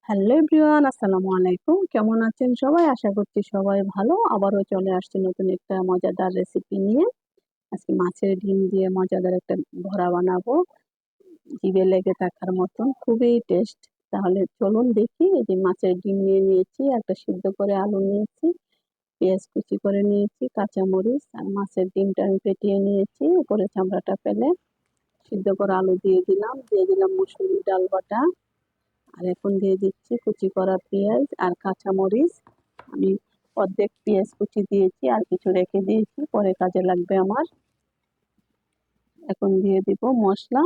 Hello everyone, আসসালামু আলাইকুম। কেমন আছেন সবাই? আশা করছি সবাই ভালো। আবারও চলে আসছি নতুন একটা মজাদার রেসিপি নিয়ে। আজকে মাছের ডিম দিয়ে মজাদার একটা ভরা বানাবো। জিভে লেগে থাকার মতন, খুবই টেস্ট। তাহলে চলুন দেখি। এই যে মাছের ডিম নিয়ে নিয়েছি, একটা সিদ্ধ করে আলু নিয়েছি, পেঁয়াজ কুচি করে নিয়েছি, কাঁচামরিচ আর মাছের ডিমটা আমি ফেটিয়ে নিয়েছি উপরে চামড়াটা ফেলে। সিদ্ধ করা আলু দিয়ে দিলাম মুসুরির ডাল বাটা। আর এখন দিয়ে দিচ্ছি কুচি করা পেঁয়াজ আর কাঁচামরিচ। আমি অর্ধেক পেঁয়াজ কুচি দিয়েছি, আর কিছু রেখে দিয়েছি, পরে কাজে লাগবে আমার। এখন দিয়ে দিব মশলা।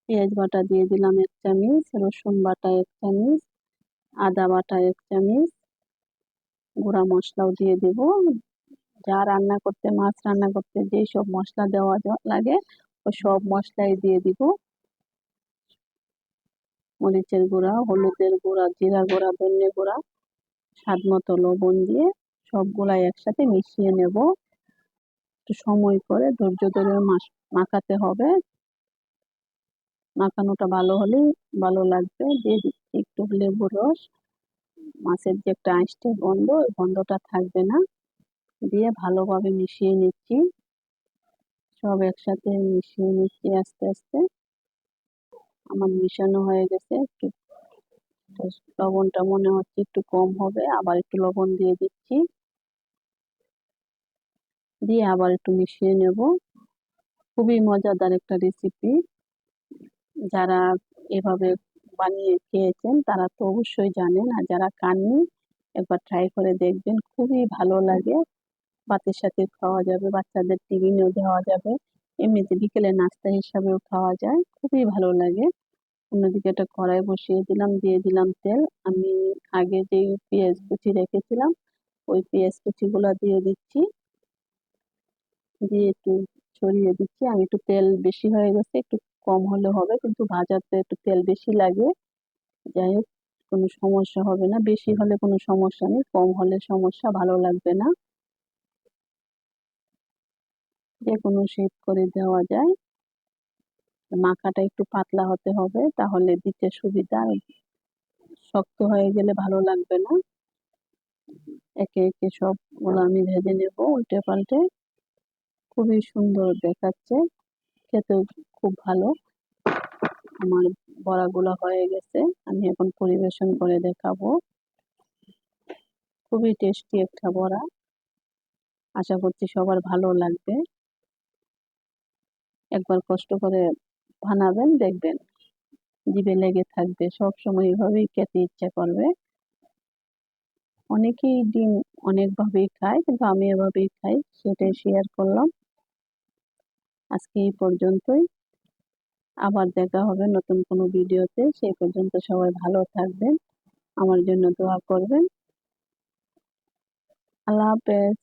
পেঁয়াজ বাটা দিয়ে দিলাম 1 চামচ, রসুন বাটা 1 চামচ, আদা বাটা 1 চামচ, গুঁড়া মশলাও দিয়ে দেব। যা রান্না করতে, মাছ রান্না করতে যেই সব মশলা দেওয়া লাগে, ও সব মশলাই দিয়ে দিব। মরিচের গুঁড়া, হলুদের গুঁড়া, জিরা গুঁড়া, ধনে গুঁড়া, স্বাদ মতো লবণ দিয়ে সবগুলাই একসাথে মিশিয়ে নেব। একটু সময় করে ধৈর্য ধরে মাখাতে হবে। মাখানোটা ভালো হলেই ভালো লাগবে। দিয়ে দিচ্ছি একটু লেবুর রস। মাছের যে একটা আঁশটে গন্ধ, ওই গন্ধটা থাকবে না। দিয়ে ভালোভাবে মিশিয়ে নিচ্ছি। সব একসাথে মিশিয়ে নিচ্ছি আস্তে আস্তে। আমার মিশানো হয়ে গেছে। একটু লবণটা মনে হচ্ছে একটু কম হবে, আবার একটু লবণ দিয়ে দিচ্ছি। দিয়ে আবার একটু মিশিয়ে নেব। খুবই মজাদার একটা রেসিপি। যারা এভাবে বানিয়ে খেয়েছেন তারা তো অবশ্যই জানেন, আর যারা খাননি একবার ট্রাই করে দেখবেন। খুবই ভালো লাগে। ভাতের সাথে খাওয়া যাবে, বাচ্চাদের টিফিনেও দেওয়া যাবে, এমনিতে বিকেলে নাস্তা হিসাবেও খাওয়া যায়। খুবই ভালো লাগে। অন্যদিকে একটা কড়াই বসিয়ে দিলাম, দিয়ে দিলাম তেল। আমি আগে যে পেঁয়াজ কুচি রেখেছিলাম, ওই পেঁয়াজ কুচিগুলো দিয়ে দিচ্ছি। দিয়ে একটু ছড়িয়ে দিচ্ছি। আমি একটু তেল বেশি হয়ে গেছে, একটু কম হলে হবে, কিন্তু ভাজাতে একটু তেল বেশি লাগে। যাই হোক, কোনো সমস্যা হবে না। বেশি হলে কোনো সমস্যা নেই, কম হলে সমস্যা, ভালো লাগবে না। যে কোনো শেপ করে দেওয়া যায়। মাখাটা একটু পাতলা হতে হবে, তাহলে দিতে সুবিধা। শক্ত হয়ে গেলে ভালো লাগবে না। একে একে সবগুলো আমি ভেজে নেব উল্টে পাল্টে। খুবই সুন্দর দেখাচ্ছে, খেতেও খুব ভালো। আমার বড়াগুলো হয়ে গেছে, আমি এখন পরিবেশন করে দেখাবো। খুবই টেস্টি একটা বড়া। আশা করছি সবার ভালো লাগবে। একবার কষ্ট করে বানাবেন, দেখবেন জিভে লেগে থাকবে। সব সময় এভাবেই খেতে ইচ্ছা করবে। অনেকেই ডিম অনেকভাবেই খায়, কিন্তু আমি এভাবেই খাই, সেটাই শেয়ার করলাম। আজকে এই পর্যন্তই। আবার দেখা হবে নতুন কোনো ভিডিওতে। সেই পর্যন্ত সবাই ভালো থাকবেন, আমার জন্য দোয়া করবেন। আল্লাহ হাফেজ।